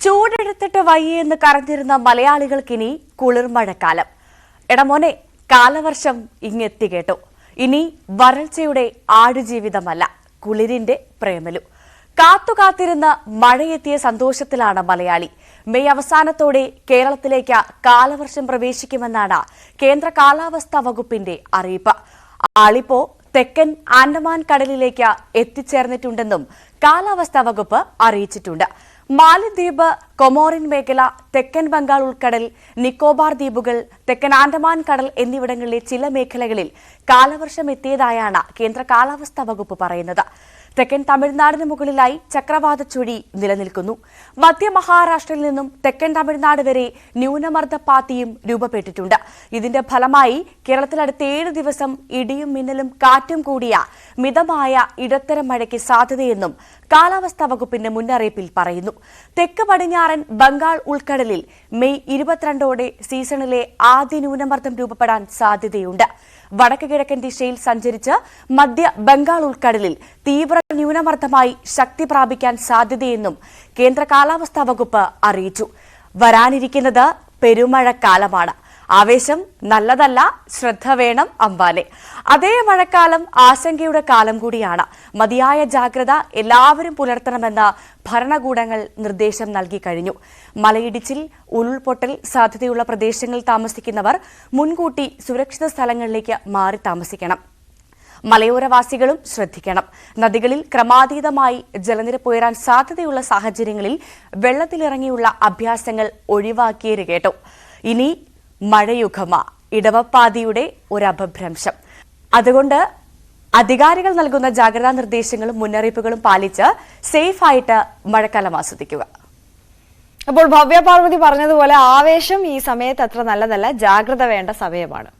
ചൂടെടുത്തിട്ട് വയ്യെന്ന് കരഞ്ഞിരുന്ന മലയാളികൾക്കിനി കുളിർമഴക്കാലം. എടമോനെ, കാലവർഷം ഇങ്ങെത്തി കേട്ടോ. ഇനി വരൾച്ചയുടെ ആടുജീവിതമല്ല, കുളിരിന്റെ പ്രേമലു. കാത്തുകാത്തിരുന്ന് മഴയെത്തിയ സന്തോഷത്തിലാണ് മലയാളി. മെയ് അവസാനത്തോടെ കേരളത്തിലേക്ക് കാലവർഷം പ്രവേശിക്കുമെന്നാണ് കേന്ദ്ര കാലാവസ്ഥാ വകുപ്പിന്റെ അറിയിപ്പ്. ആളിപ്പോ തെക്കൻ ആൻഡമാൻ കടലിലേക്ക് എത്തിച്ചേർന്നിട്ടുണ്ടെന്നും കാലാവസ്ഥാ വകുപ്പ് അറിയിച്ചിട്ടുണ്ട്. മാലദ്വീപ്, കൊമോറിൻ മേഖല, തെക്കൻ ബംഗാൾ ഉൾക്കടൽ, നിക്കോബാർ ദ്വീപുകൾ, തെക്കൻ ആൻഡമാൻ കടൽ എന്നിവിടങ്ങളിലെ ചില മേഖലകളിൽ കാലവർഷം എത്തിയതായാണ് കേന്ദ്ര കാലാവസ്ഥാ വകുപ്പ് പറയുന്നത്. തെക്കൻ തമിഴ്നാടിന് മുകളിലായി ചക്രവാത ചുഴി നിലനിൽക്കുന്നു. മധ്യ മഹാരാഷ്ട്രയിൽ നിന്നും തെക്കൻ തമിഴ്നാട് വരെ ന്യൂനമർദ്ദപാത്തിയും രൂപപ്പെട്ടിട്ടുണ്ട്. ഇതിന്റെ ഫലമായി കേരളത്തിൽ അടുത്ത 7 ദിവസം ഇടിയും മിന്നലും കാറ്റും കൂടിയ മിതമായ ഇടത്തരം മഴയ്ക്ക് സാധ്യതയെന്നും കാലാവസ്ഥാ വകുപ്പിന്റെ മുന്നറിയിപ്പിൽ പറയുന്നു. തെക്ക് പടിഞ്ഞാറൻ ബംഗാൾ ഉൾക്കടലിൽ മെയ് 22ഓടെ സീസണിലെ ആദ്യ ന്യൂനമർദ്ദം രൂപപ്പെടാൻ സാധ്യതയുണ്ട്. വടക്ക് കിഴക്കൻ ദിശയിൽ സഞ്ചരിച്ച് മധ്യ ബംഗാൾ ഉൾക്കടലിൽ തീവ്ര ന്യൂനമർദ്ദമായി ശക്തി പ്രാപിക്കാൻ സാധ്യതയെന്നും കേന്ദ്ര കാലാവസ്ഥാ വകുപ്പ് അറിയിച്ചു. വരാനിരിക്കുന്നത് പെരുമഴക്കാലമാണ്. ആവേശം നല്ലതല്ല, ശ്രദ്ധ വേണം അമ്പാനെ. അതേ മഴക്കാലം ആശങ്കയുടെ കാലം കൂടിയാണ്. മതിയായ ജാഗ്രത എല്ലാവരും പുലർത്തണമെന്ന് ഭരണകൂടങ്ങൾ നിർദ്ദേശം നൽകി കഴിഞ്ഞു. മലയിടിച്ചിൽ, ഉരുൾപൊട്ടൽ സാധ്യതയുള്ള പ്രദേശങ്ങളിൽ താമസിക്കുന്നവർ മുൻകൂട്ടി സുരക്ഷിത സ്ഥലങ്ങളിലേക്ക് മാറി താമസിക്കണം. മലയോരവാസികളും ശ്രദ്ധിക്കണം. നദികളിൽ ക്രമാതീതമായി ജലനിരപ്പ് ഉയരാൻ സാധ്യതയുള്ള സാഹചര്യങ്ങളിൽ വെള്ളത്തിലിറങ്ങിയുള്ള അഭ്യാസങ്ങൾ ഒഴിവാക്കിയത് കേട്ടോ. ഇനി മഴയുഗമ, ഇടവപ്പാതിയുടെ ഒരു അപഭ്രംശം. അതുകൊണ്ട് അധികാരികൾ നൽകുന്ന ജാഗ്രതാ നിർദ്ദേശങ്ങളും മുന്നറിയിപ്പുകളും പാലിച്ച് സേഫായിട്ട് മഴക്കാലം ആസ്വദിക്കുക. അപ്പോൾ ഭവ്യ പാർവതി പറഞ്ഞതുപോലെ ആവേശം ഈ സമയത്ത് അത്ര നല്ലതല്ല, ജാഗ്രത വേണ്ട സമയമാണ്.